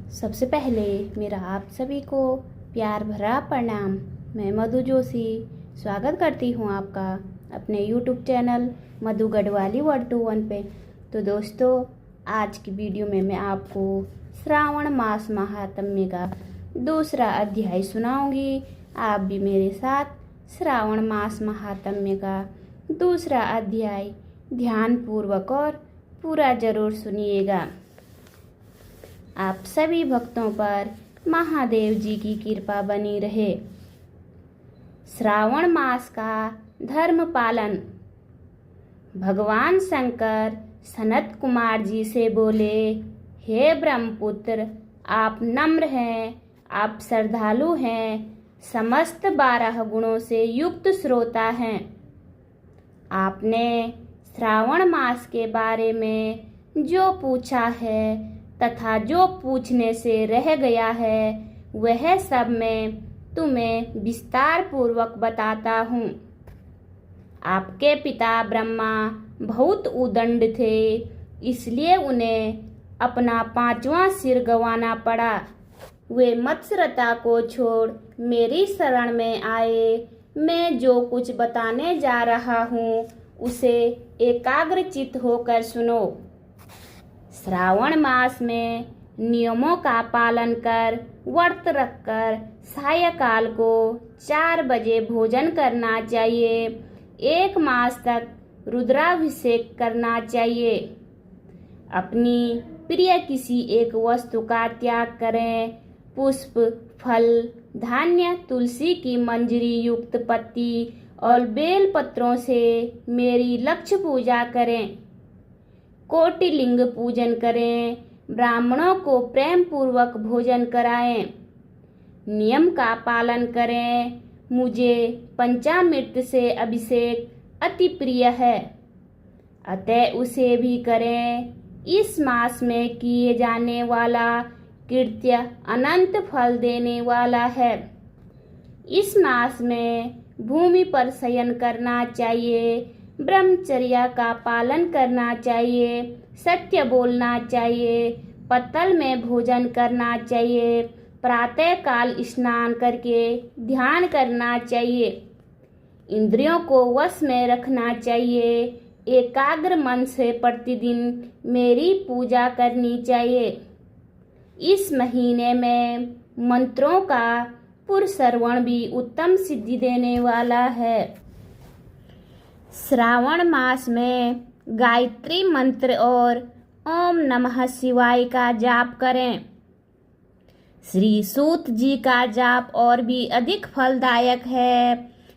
सबसे पहले मेरा आप सभी को प्यार भरा प्रणाम। मैं मधु जोशी स्वागत करती हूँ आपका अपने YouTube चैनल मधु गढ़वाली 121 पे। तो दोस्तों, आज की वीडियो में मैं आपको श्रावण मास महात्म्य का दूसरा अध्याय सुनाऊंगी। आप भी मेरे साथ श्रावण मास महात्म्य का दूसरा अध्याय ध्यानपूर्वक और पूरा जरूर सुनिएगा। आप सभी भक्तों पर महादेव जी की कृपा बनी रहे। श्रावण मास का धर्म पालन। भगवान शंकर सनत कुमार जी से बोले, हे ब्रह्मपुत्र, आप नम्र हैं, आप श्रद्धालु हैं, समस्त 12 गुणों से युक्त श्रोता हैं। आपने श्रावण मास के बारे में जो पूछा है तथा जो पूछने से रह गया है वह सब मैं तुम्हें विस्तार पूर्वक बताता हूँ। आपके पिता ब्रह्मा बहुत उदंड थे, इसलिए उन्हें अपना 5वां सिर गंवाना पड़ा। वे मत्स्यरता को छोड़ मेरी शरण में आए। मैं जो कुछ बताने जा रहा हूँ उसे एकाग्रचित्त होकर सुनो। श्रावण मास में नियमों का पालन कर व्रत रखकर सायंकाल को 4 बजे भोजन करना चाहिए। 1 मास तक रुद्राभिषेक करना चाहिए। अपनी प्रिय किसी एक वस्तु का त्याग करें। पुष्प, फल, धान्य, तुलसी की मंजरी युक्त पत्ती और बेल पत्रों से मेरी लक्ष्य पूजा करें। कोटिलिंग पूजन करें। ब्राह्मणों को प्रेम पूर्वक भोजन कराएं। नियम का पालन करें। मुझे पंचामृत से अभिषेक अति प्रिय है, अतः उसे भी करें। इस मास में किए जाने वाला कृत्य अनंत फल देने वाला है। इस मास में भूमि पर शयन करना चाहिए। ब्रह्मचर्या का पालन करना चाहिए। सत्य बोलना चाहिए। पत्तल में भोजन करना चाहिए। प्रातः काल स्नान करके ध्यान करना चाहिए। इंद्रियों को वश में रखना चाहिए। एकाग्र मन से प्रतिदिन मेरी पूजा करनी चाहिए। इस महीने में मंत्रों का पुरश्रवण भी उत्तम सिद्धि देने वाला है। श्रावण मास में गायत्री मंत्र और ओम नमः शिवाय का जाप करें। श्री सूत जी का जाप और भी अधिक फलदायक है।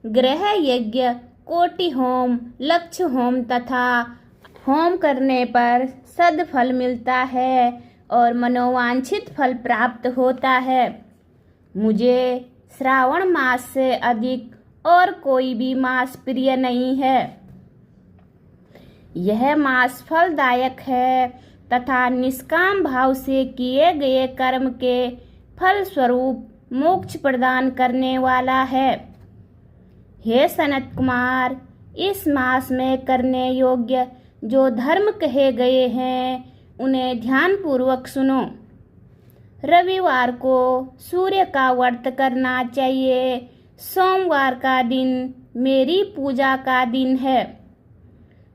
ग्रह यज्ञ, कोटि होम, लक्ष्य होम तथा होम करने पर सदफल मिलता है और मनोवांछित फल प्राप्त होता है। मुझे श्रावण मास से अधिक और कोई भी मास प्रिय नहीं है। यह मास फलदायक है तथा निष्काम भाव से किए गए कर्म के फल स्वरूप मोक्ष प्रदान करने वाला है। हे सनत कुमार, इस मास में करने योग्य जो धर्म कहे गए हैं उन्हें ध्यानपूर्वक सुनो। रविवार को सूर्य का व्रत करना चाहिए। सोमवार का दिन मेरी पूजा का दिन है।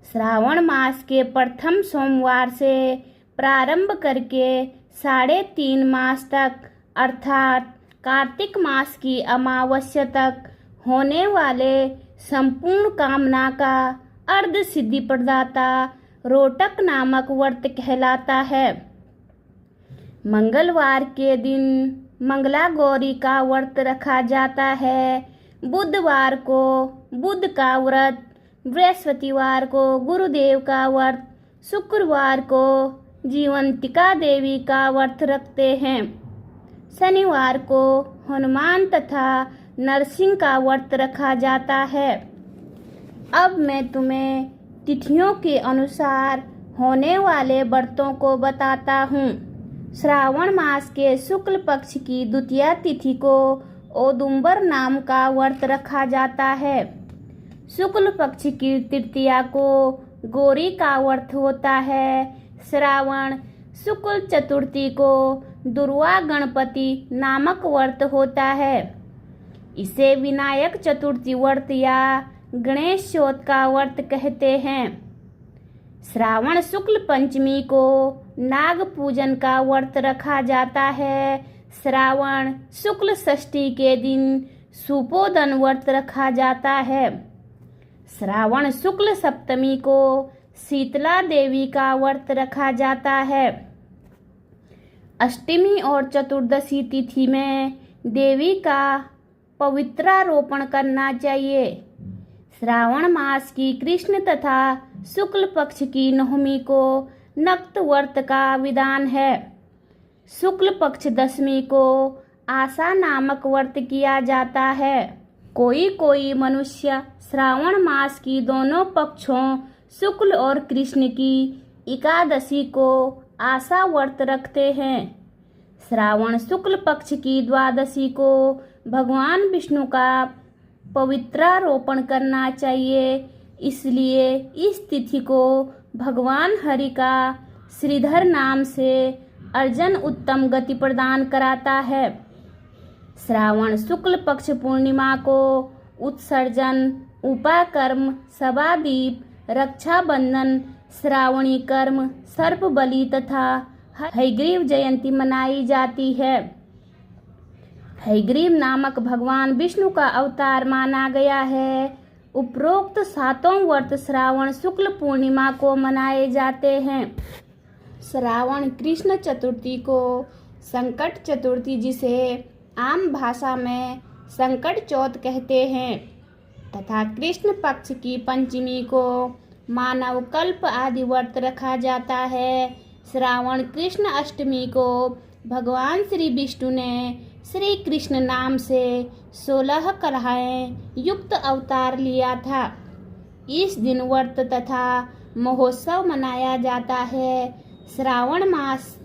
श्रावण मास के प्रथम सोमवार से प्रारंभ करके 3.5 मास तक अर्थात कार्तिक मास की अमावस्या तक होने वाले संपूर्ण कामना का अर्ध सिद्धि प्रदाता रोटक नामक व्रत कहलाता है। मंगलवार के दिन मंगला गौरी का व्रत रखा जाता है। बुधवार को बुध का व्रत, बृहस्पतिवार को गुरुदेव का व्रत, शुक्रवार को जीवंतिका देवी का व्रत रखते हैं। शनिवार को हनुमान तथा नरसिंह का व्रत रखा जाता है। अब मैं तुम्हें तिथियों के अनुसार होने वाले व्रतों को बताता हूँ। श्रावण मास के शुक्ल पक्ष की द्वितीया तिथि को औदुंबर नाम का व्रत रखा जाता है। शुक्ल पक्ष की तृतीया को गौरी का व्रत होता है। श्रावण शुक्ल चतुर्थी को दुर्वा गणपति नामक व्रत होता है। इसे विनायक चतुर्थी व्रत या गणेश चौथ का व्रत कहते हैं। श्रावण शुक्ल पंचमी को नाग पूजन का व्रत रखा जाता है। श्रावण शुक्ल षष्ठी के दिन सुपोदन व्रत रखा जाता है। श्रावण शुक्ल सप्तमी को शीतला देवी का व्रत रखा जाता है। अष्टमी और चतुर्दशी तिथि में देवी का पवित्रारोपण करना चाहिए। श्रावण मास की कृष्ण तथा शुक्ल पक्ष की नवमी को नक्त व्रत का विधान है। शुक्ल पक्ष दशमी को आशा नामक व्रत किया जाता है। कोई मनुष्य श्रावण मास की दोनों पक्षों शुक्ल और कृष्ण की एकादशी को आशा व्रत रखते हैं। श्रावण शुक्ल पक्ष की द्वादशी को भगवान विष्णु का पवित्रारोपण करना चाहिए। इसलिए इस तिथि को भगवान हरि का श्रीधर नाम से अर्जन उत्तम गति प्रदान कराता है। श्रावण शुक्ल पक्ष पूर्णिमा को उत्सर्जन, उपाकर्म, सभादीप, रक्षाबंधन, श्रावणी कर्म, सर्प बलि तथा हयग्रीव जयंती मनाई जाती है। हयग्रीव नामक भगवान विष्णु का अवतार माना गया है। उपरोक्त सातों व्रत श्रावण शुक्ल पूर्णिमा को मनाए जाते हैं। श्रावण कृष्ण चतुर्थी को संकट चतुर्थी, जिसे आम भाषा में संकट चौथ कहते हैं, तथा कृष्ण पक्ष की पंचमी को मानव कल्प आदि व्रत रखा जाता है। श्रावण कृष्ण अष्टमी को भगवान श्री विष्णु ने श्री कृष्ण नाम से 16 कलहाएं युक्त अवतार लिया था। इस दिन व्रत तथा महोत्सव मनाया जाता है। श्रावण मास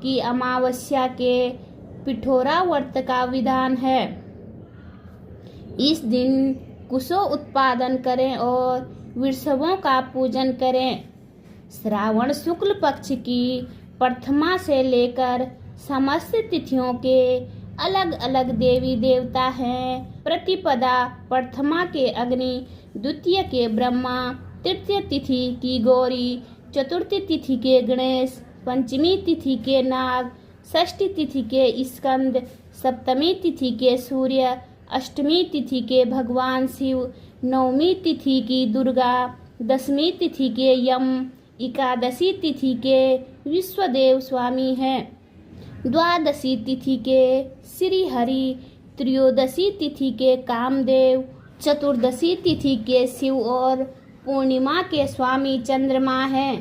की अमावस्या के पिठोरा व्रत का विधान है। इस दिन कुशो उत्पादन करें और वृषभों का पूजन करें। श्रावण शुक्ल पक्ष की प्रथमा से लेकर समस्त तिथियों के अलग अलग देवी देवता हैं। प्रतिपदा प्रथमा के अग्नि, द्वितीय के ब्रह्मा, तृतीय तिथि की गौरी, चतुर्थी तिथि के गणेश, पंचमी तिथि के नाग, षष्ठी तिथि के स्कंद, सप्तमी तिथि के सूर्य, अष्टमी तिथि के भगवान शिव, नवमी तिथि की दुर्गा, दसवीं तिथि के यम, एकादशी तिथि के विश्वदेव स्वामी हैं। द्वादशी तिथि के श्री हरि, त्रयोदशी तिथि के कामदेव, चतुर्दशी तिथि के शिव और पूर्णिमा के स्वामी चंद्रमा हैं।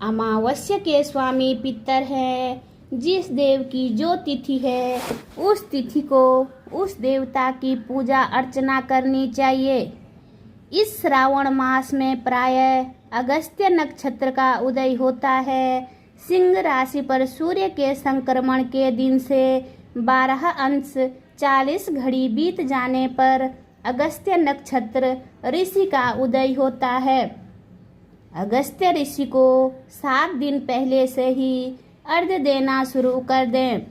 अमावस्या के स्वामी पितर हैं। जिस देव की जो तिथि है उस तिथि को उस देवता की पूजा अर्चना करनी चाहिए। इस श्रावण मास में प्रायः अगस्त्य नक्षत्र का उदय होता है। सिंह राशि पर सूर्य के संक्रमण के दिन से 12 अंश 40 घड़ी बीत जाने पर अगस्त्य नक्षत्र ऋषि का उदय होता है। अगस्त्य ऋषि को 7 दिन पहले से ही अर्घ्य देना शुरू कर दें।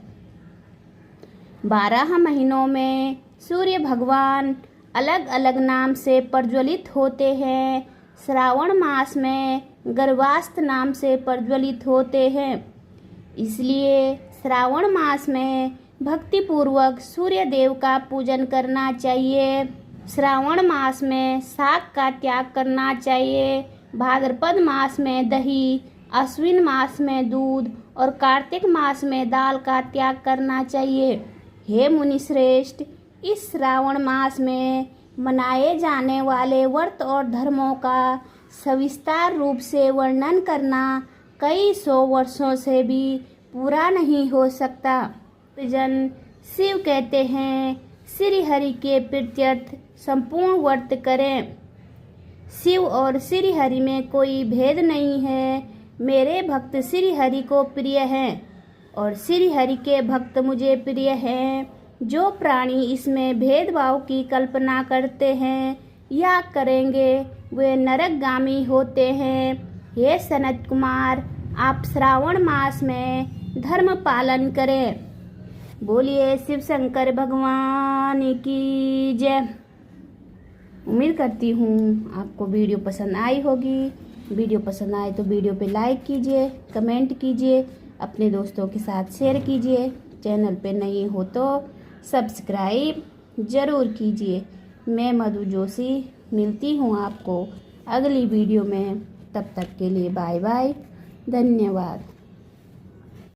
12 महीनों में सूर्य भगवान अलग अलग नाम से प्रज्वलित होते हैं। श्रावण मास में गर्भास्थ नाम से प्रज्वलित होते हैं। इसलिए श्रावण मास में भक्तिपूर्वक सूर्य देव का पूजन करना चाहिए। श्रावण मास में शाक का त्याग करना चाहिए। भाद्रपद मास में दही, अश्विन मास में दूध और कार्तिक मास में दाल का त्याग करना चाहिए। हे मुनि श्रेष्ठ, इस श्रावण मास में मनाए जाने वाले व्रत और धर्मों का सविस्तार रूप से वर्णन करना कई 100 वर्षों से भी पूरा नहीं हो सकता। जन शिव कहते हैं, श्री हरि के प्रीत्यर्थ संपूर्ण व्रत करें। शिव और श्री हरि में कोई भेद नहीं है। मेरे भक्त श्री हरि को प्रिय हैं और श्री हरि के भक्त मुझे प्रिय हैं। जो प्राणी इसमें भेदभाव की कल्पना करते हैं या करेंगे वे नरकगामी होते हैं। हे सनत कुमार, आप श्रावण मास में धर्म पालन करें। बोलिए शिव शंकर भगवान की जय। उम्मीद करती हूँ आपको वीडियो पसंद आई होगी। वीडियो पसंद आए तो वीडियो पे लाइक कीजिए, कमेंट कीजिए, अपने दोस्तों के साथ शेयर कीजिए। चैनल पे नए हो तो सब्सक्राइब ज़रूर कीजिए। मैं मधु जोशी मिलती हूँ आपको अगली वीडियो में। तब तक के लिए बाय बाय, धन्यवाद।